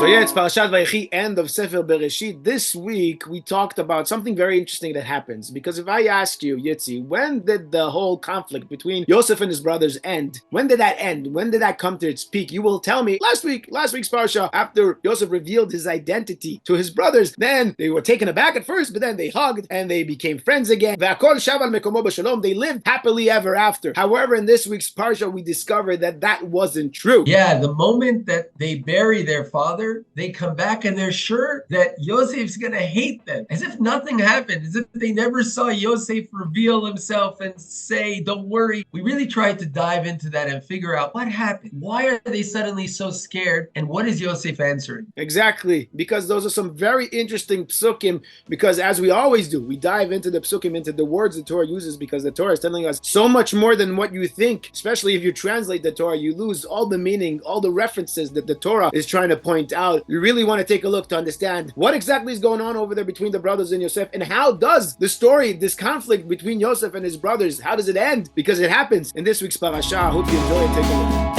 So yeah, it's Parashat Vayechi, end of Sefer Bereshit. This week, we talked about something very interesting that happens. Because if I asked you, Yitzi, when did the whole conflict between Yosef and his brothers end? When did that end? When did that come to its peak? You will tell me, last week's Parsha, after Yosef revealed his identity to his brothers, then they were taken aback at first, but then they hugged and they became friends again. They lived happily ever after. However, in this week's Parsha, we discovered that that wasn't true. Yeah, the moment that they bury their father, they come back and they're sure that Yosef's going to hate them, as if nothing happened, as if they never saw Yosef reveal himself and say, don't worry. We really tried to dive into that and figure out what happened. Why are they suddenly so scared? And what is Yosef answering? Exactly, because those are some very interesting psukim, because as we always do, we dive into the psukim, into the words the Torah uses, because the Torah is telling us so much more than what you think. Especially if you translate the Torah, you lose all the meaning, all the references that the Torah is trying to point out. You really want to take a look to understand what exactly is going on over there between the brothers and Yosef, and how does the story, this conflict between Yosef and his brothers, how does it end? Because it happens in this week's Parasha. I hope you enjoy it. Take a look.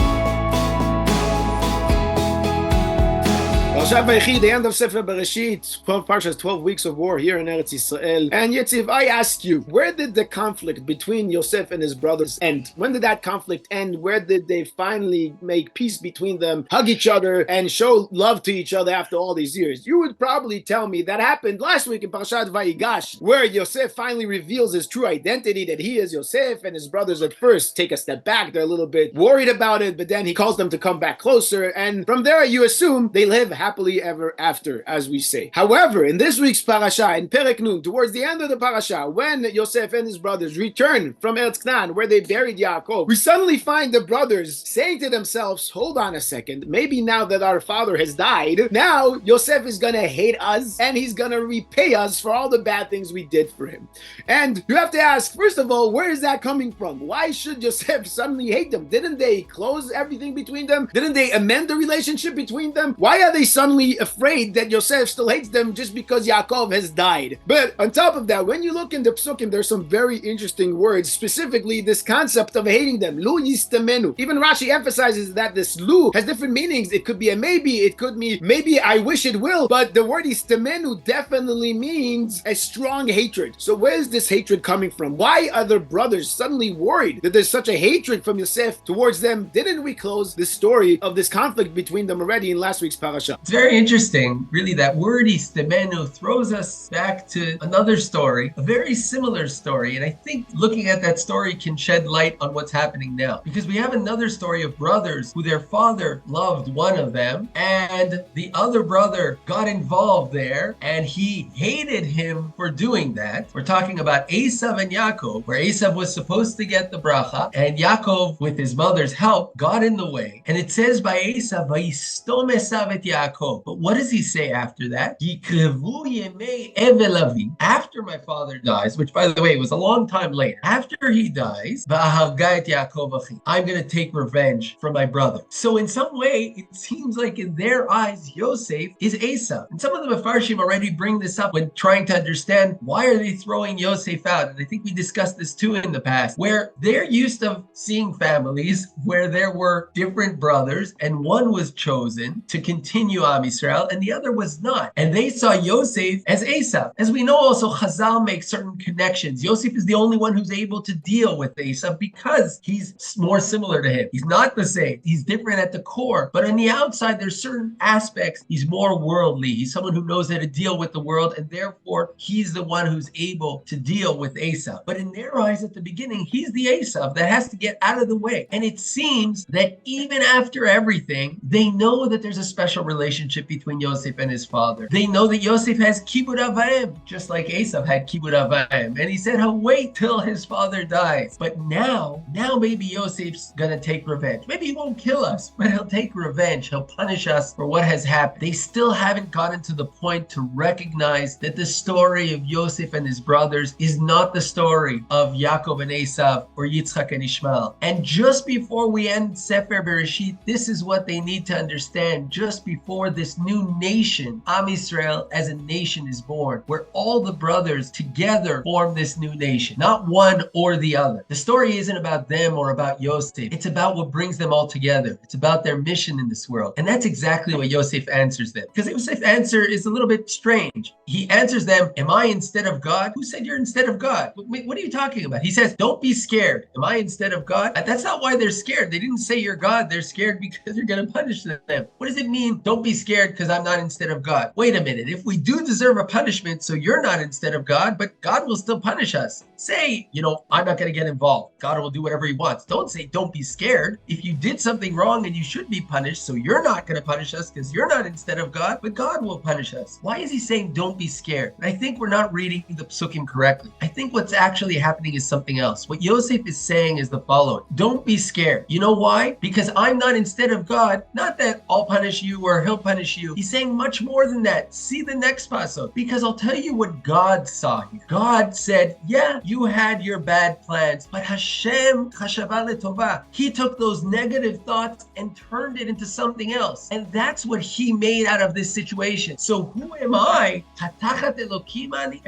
Parashat Vayechi, the end of Sefer Bereshit, 12 Parshas, 12 weeks of war here in Eretz Yisrael. And yet, if I ask you, where did the conflict between Yosef and his brothers end? When did that conflict end? Where did they finally make peace between them, hug each other, and show love to each other after all these years? You would probably tell me that happened last week in Parashat Vayigash, where Yosef finally reveals his true identity, that he is Yosef, and his brothers at first take a step back. They're a little bit worried about it, but then he calls them to come back closer, and from there you assume they live happily ever after, as we say. However, in this week's parasha, in Perek Nun, towards the end of the parasha, when Yosef and his brothers return from Eretz Canaan, where they buried Yaakov, we suddenly find the brothers saying to themselves, hold on a second, maybe now that our father has died, now Yosef is gonna hate us, and he's gonna repay us for all the bad things we did for him. And you have to ask, first of all, where is that coming from? Why should Yosef suddenly hate them? Didn't they close everything between them? Didn't they amend the relationship between them? Why are they suddenly afraid that Yosef still hates them just because Yaakov has died? But on top of that, when you look in the psukim, there's some very interesting words, specifically this concept of hating them. Lu yistamenu. Even Rashi emphasizes that this lu has different meanings. It could be a maybe, it could be maybe I wish it will, but the word yistamenu definitely means a strong hatred. So where is this hatred coming from? Why are the brothers suddenly worried that there's such a hatred from Yosef towards them? Didn't we close the story of this conflict between them already in last week's parasha? It's very interesting, really. That word istemenu throws us back to another story, a very similar story, and I think looking at that story can shed light on what's happening now, because we have another story of brothers who their father loved one of them, and the other brother got involved there, and he hated him for doing that. We're talking about Esav and Yaakov, where Esav was supposed to get the bracha, and Yaakov, with his mother's help, got in the way. And it says by Esav, "Vayistom Esav et Yaakov." But what does he say after that? Yikrevu yemei evel avi. After my father dies, which by the way was a long time later, after he dies, v'aharga et Yaakov achi, I'm going to take revenge from my brother. So in some way, it seems like in their eyes, Yosef is Esav. And some of the Mefarshim already bring this up when trying to understand why are they throwing Yosef out. And I think we discussed this too in the past, where they're used to seeing families where there were different brothers, and one was chosen to continue Am Yisrael, and the other was not. And they saw Yosef as Esav. As we know also, Chazal makes certain connections. Yosef is the only one who's able to deal with Esav because he's more similar to him. He's not the same. He's different at the core. But on the outside, there's certain aspects. He's more worldly. He's someone who knows how to deal with the world, and therefore, he's the one who's able to deal with Esav. But in their eyes at the beginning, he's the Esav that has to get out of the way. And it seems that even after everything, they know that there's a special relationship between Yosef and his father. They know that Yosef has kibud avayim, just like Esav had kibud avayim. And he said he'll wait till his father dies. But now maybe Yosef's gonna take revenge. Maybe he won't kill us, but he'll take revenge. He'll punish us for what has happened. They still haven't gotten to the point to recognize that the story of Yosef and his brothers is not the story of Yaakov and Esav or Yitzchak and Ishmael. And just before we end Sefer Bereshit, this is what they need to understand. Just before this new nation, Am Yisrael as a nation is born, where all the brothers together form this new nation, not one or the other. The story isn't about them or about Yosef. It's about what brings them all together. It's about their mission in this world. And that's exactly what Yosef answers them. Because Yosef's answer is a little bit strange. He answers them, am I instead of God? Who said you're instead of God? What are you talking about? He says, don't be scared. Am I instead of God? That's not why they're scared. They didn't say you're God. They're scared because you're going to punish them. What does it mean? Don't be scared because I'm not instead of God. Wait a minute. If we do deserve a punishment, so you're not instead of God, but God will still punish us. Say, I'm not going to get involved. God will do whatever he wants. Don't say, don't be scared. If you did something wrong and you should be punished, so you're not going to punish us because you're not instead of God, but God will punish us. Why is he saying don't be scared? And I think we're not reading the psukim correctly. I think what's actually happening is something else. What Yosef is saying is the following. Don't be scared. You know why? Because I'm not instead of God. Not that I'll punish you or he'll punish you. He's saying much more than that. See the next pasuk. Because I'll tell you what God saw here. God said, yeah, you had your bad plans, but Hashem chashava letova. He took those negative thoughts and turned it into something else. And that's what he made out of this situation. So who am I? Am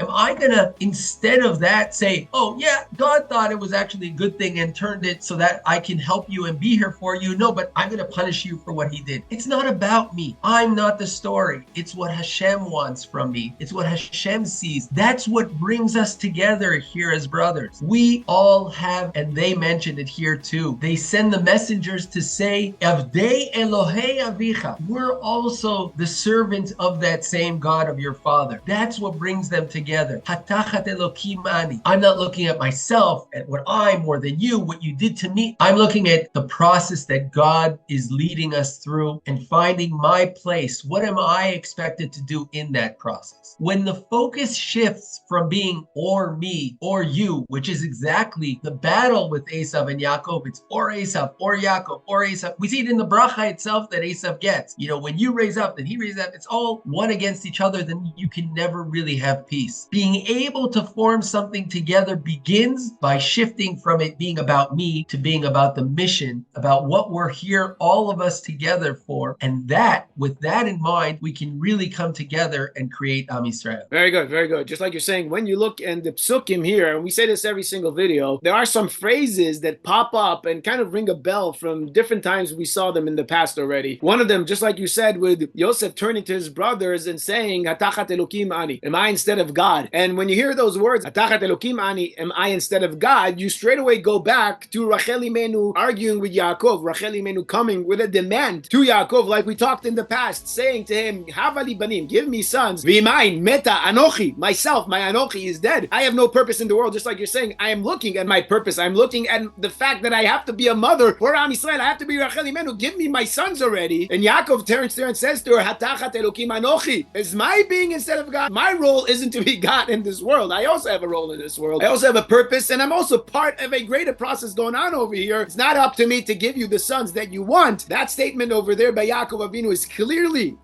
I gonna, instead of that, say, oh yeah, God thought it was actually a good thing and turned it so that I can help you and be here for you? No, but I'm gonna punish you for what he did. It's not about me. I'm not the story. It's what Hashem wants from me. It's what Hashem sees. That's what brings us together here as brothers. We all have, and they mentioned it here too, they send the messengers to say, Avdei Elohei Avicha. We're also the servants of that same God of your father. That's what brings them together. Hatachat Elokim ani. I'm not looking at myself, at what I'm more than you, what you did to me. I'm looking at the process that God is leading us through and finding my place. What am I expected to do in that process? When the focus shifts from being or me or you, which is exactly the battle with Esav and Yaakov, it's or Esav or Yaakov or Esav. We see it in the bracha itself that Esav gets. When you raise up, then he raises up. It's all one against each other. Then you can never really have peace. Being able to form something together begins by shifting from it being about me to being about the mission, about what we're here, all of us together for. And that, with that in mind, we can really come together and create Am Yisrael. Very good, very good. Just like you're saying, when you look in the psukim here, and we say this every single video, there are some phrases that pop up and kind of ring a bell from different times we saw them in the past already. One of them, just like you said, with Yosef turning to his brothers and saying, Hatachat Elokim ani, am I instead of God? And when you hear those words, Hatachat Elokim ani, am I instead of God, you straight away go back to Rachel Imenu arguing with Yaakov, Rachel Imenu coming with a demand to Yaakov, like we talked in the past, saying to him, Havali banim, give me sons, V'imain meta anochi, myself, my anochi is dead. I have no purpose in the world, just like you're saying. I am looking at my purpose. I'm looking at the fact that I have to be a mother for Am Yisrael. I have to be Rachel Imenu. Give me my sons already. And Yaakov turns there and says to her, Hatachat Elokim anochi. Is my being instead of God? My role isn't to be God in this world. I also have a role in this world. I also have a purpose, and I'm also part of a greater process going on over here. It's not up to me to give you the sons that you want. That statement over there by Yaakov Avinu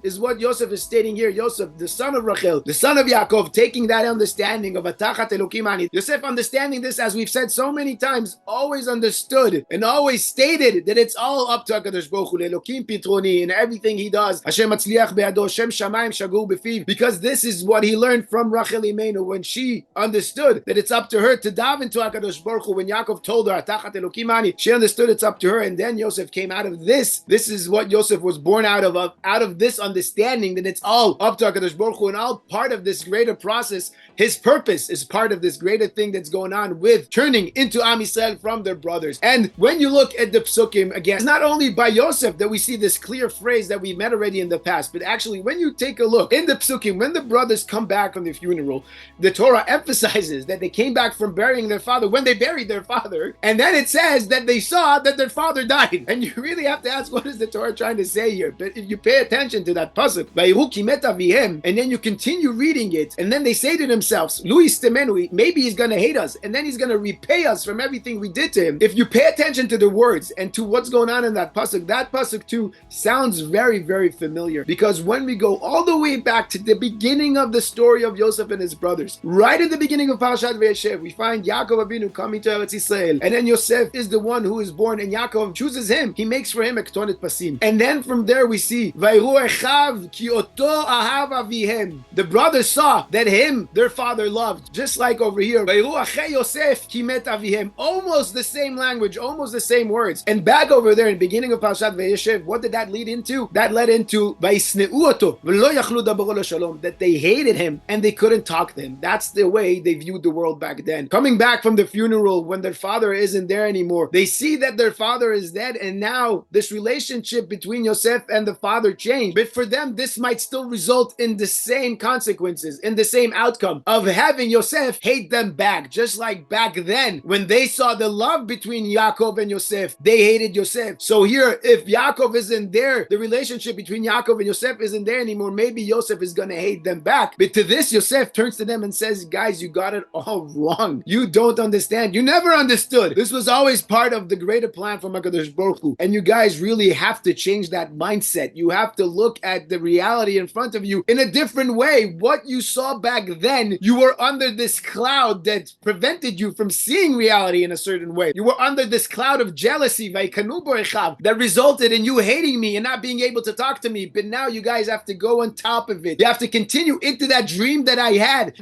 is what Yosef is stating here. Yosef, the son of Rachel, the son of Yaakov, taking that understanding of Hatachat Elokim ani. Yosef understanding this, as we've said so many times, always understood and always stated that it's all up to HaKadosh Baruch Hu, Elokim Pitroni, in everything he does. Hashem Matzliach Be'ado, Shem Shamayim Shagur B'fiv, because this is what he learned from Rachel Imenu when she understood that it's up to her to daven to HaKadosh Baruch Hu. When Yaakov told her Hatachat Elokim ani, she understood it's up to her, and then Yosef came out of this. This is what Yosef was born out of this understanding that it's all up to HaKadosh Baruch Hu and all part of this greater process. His purpose is part of this greater thing that's going on with turning into Am Yisrael from their brothers. And when you look at the psukim, again, it's not only by Yosef that we see this clear phrase that we met already in the past, but actually when you take a look in the psukim, when the brothers come back from the funeral, the Torah emphasizes that they came back from burying their father when they buried their father, and then it says that they saw that their father died. And you really have to ask, what is the Torah trying to say here? But if you pay attention to that pasuk, and then you continue reading it, and then they say to themselves, Luis Temenui, maybe he's going to hate us, and then he's going to repay us from everything we did to him. If you pay attention to the words and to what's going on in that pasuk too sounds very, very familiar, because when we go all the way back to the beginning of the story of Yosef and his brothers, right at the beginning of Parashat Vayechi, we find Yaakov Avinu coming to Eretz Yisrael, and then Yosef is the one who is born, and Yaakov chooses him. He makes for him a ketonet pasim, and then from there we see ויראו אחיו כי אותו אהב אביהם. The brothers saw that him their father loved, just like over here. ויראו אחי יוסף כי מת אביהם. Almost the same language, almost the same words. And back over there in the beginning of Parashat Vayechi, what did that lead into? That led into וישנאו אותו ולא יכלו דברו לשלום, that they hated him and they couldn't talk to him. That's the way they viewed the world back then. Coming back from the funeral when their father isn't there anymore, they see that their father is dead, and now this relationship between Yosef and the father changed. But for them, this might still result in the same consequences, in the same outcome of having Yosef hate them back. Just like back then, when they saw the love between Yaakov and Yosef, they hated Yosef. So here, if Yaakov isn't there, the relationship between Yaakov and Yosef isn't there anymore, maybe Yosef is going to hate them back. But to this, Yosef turns to them and says, guys, you got it all wrong. You don't understand. You never understood. This was always part of the greater plan from HaKadosh Baruch Hu. And you guys really have to change that mindset. You have to look at the reality in front of you in a different way. What you saw back then, you were under this cloud that prevented you from seeing reality in a certain way. You were under this cloud of jealousy that resulted in you hating me and not being able to talk to me. But now you guys have to go on top of it. You have to continue into that dream that I had,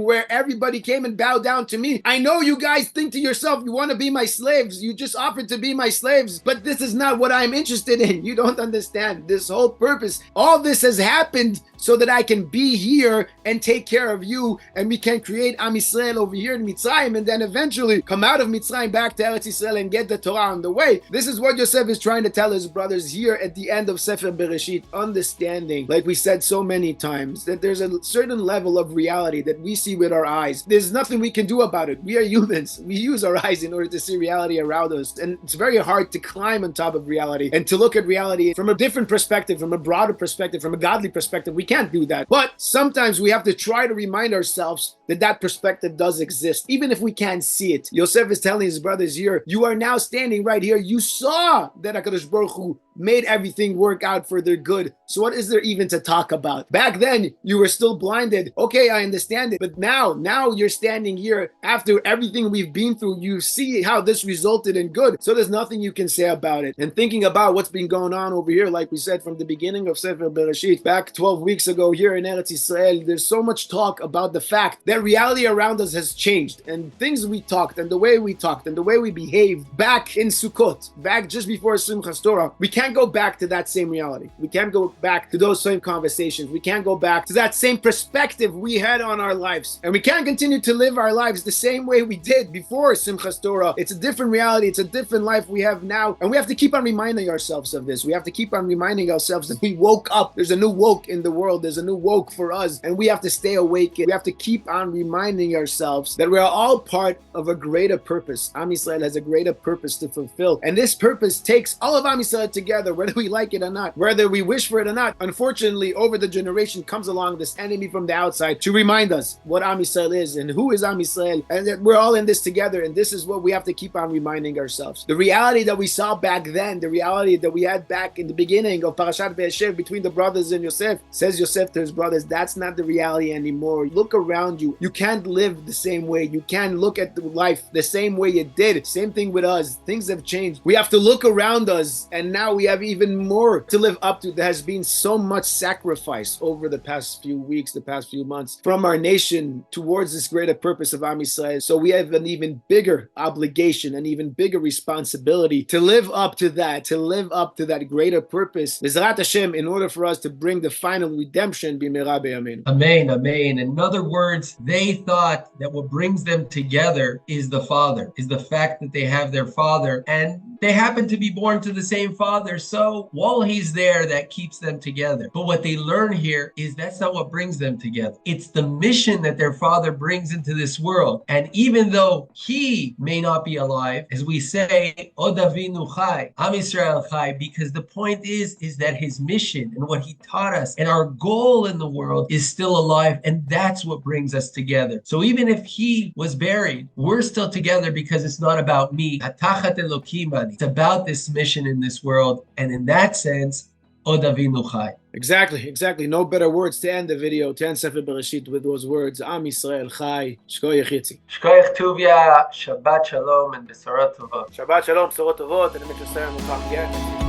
where everybody came and bowed down to me. I know you guys think to yourself, you want to be my slaves. You just offered to be my slaves, but this is not what I'm interested in. You don't understand this whole purpose. All this has happened so that I can be here and take care of you, and we can create Am Yisrael over here in Mitzrayim, and then eventually come out of Mitzrayim back to Eretz Yisrael and get the Torah on the way. This is what Yosef is trying to tell his brothers here at the end of Sefer Bereshit, understanding, like we said so many times, that there's a certain level of reality that we see with our eyes. There's nothing we can do about it. We are humans. We use our eyes in order to see reality around us, and it's very hard to climb on top of reality and to look at reality from a different perspective, from a broader perspective, from a godly perspective. We can't do that. But sometimes we have to try to remind ourselves that that perspective does exist, even if we can't see it. Yosef is telling his brothers here, you are now standing right here. You saw that HaKadosh Baruch Hu made everything work out for their good. So what is there even to talk about? Back then, you were still blinded. Okay, I understand it. But now you're standing here after everything we've been through. You see how this resulted in good. So there's nothing you can say about it. And thinking about what's been going on over here, like we said from the beginning of Sefer Bereshit, back 12 weeks ago here in Eretz Yisrael, there's so much talk about the fact that reality around us has changed. And things we talked, and the way we talked, and the way we behaved back in Sukkot, back just before Simchas Torah, we can't go back to that same reality. We can't go back to those same conversations. We can't go back to that same perspective we had on our lives. And we can't continue to live our lives the same way we did before Simchas Torah. It's a different reality. It's a different life we have now. And we have to keep on reminding ourselves of this. We have to keep on reminding ourselves that we woke up. There's a new woke in the world. There's a new woke for us. And we have to stay awake. We have to keep on reminding ourselves that we're all part of a greater purpose. Am Yisrael has a greater purpose to fulfill. And this purpose takes all of Am Yisrael together, whether we like it or not, whether we wish for it or not. Unfortunately, over the generation comes along this enemy from the outside to remind us what Am Yisrael is and who is Am Yisrael, and that we're all in this together. And this is what we have to keep on reminding ourselves. The reality that we saw back then, the reality that we had back in the beginning of Parashat Vayechi between the brothers and Yosef, says Yosef to his brothers, that's not the reality anymore. Look around you. You can't live the same way. You can't look at the life the same way you did. Same thing with us. Things have changed. We have to look around us, and now we have even more to live up to. There has been so much sacrifice over the past few weeks, the past few months, from our nation towards this greater purpose of Am Yisrael. So we have an even bigger obligation, an even bigger responsibility to live up to that, greater purpose, B'ezrat Hashem, in order for us to bring the final redemption. B'mehera b'yameinu. Amen, amen. In other words, they thought that what brings them together is the Father, is the fact that they have their Father, and they happen to be born to the same Father. So while He's there, that keeps them together. But what they learn here is that's not what brings them together. It's the mission that their Father brings into this world. And even though He may not be alive, as we say, Od Avinu Chai, Am Yisrael Chai, because the point is that His mission and what He taught us and our goal in the world is still alive, and that's what brings us together. So even if He was buried, we're still together because it's not about me. Atachat Elokim ani. It's about this mission in this world, and in that sense, Od Avinu Chai. Exactly. No better words to end the video, to end Sefer Bereshit with those words. Am Yisrael Chai. Shkoyach Yitzi. Shkoyach Tuvia. Shabbat Shalom and Besorot Tovot. Shabbat Shalom, Besorot Tovot. And I'm going to say,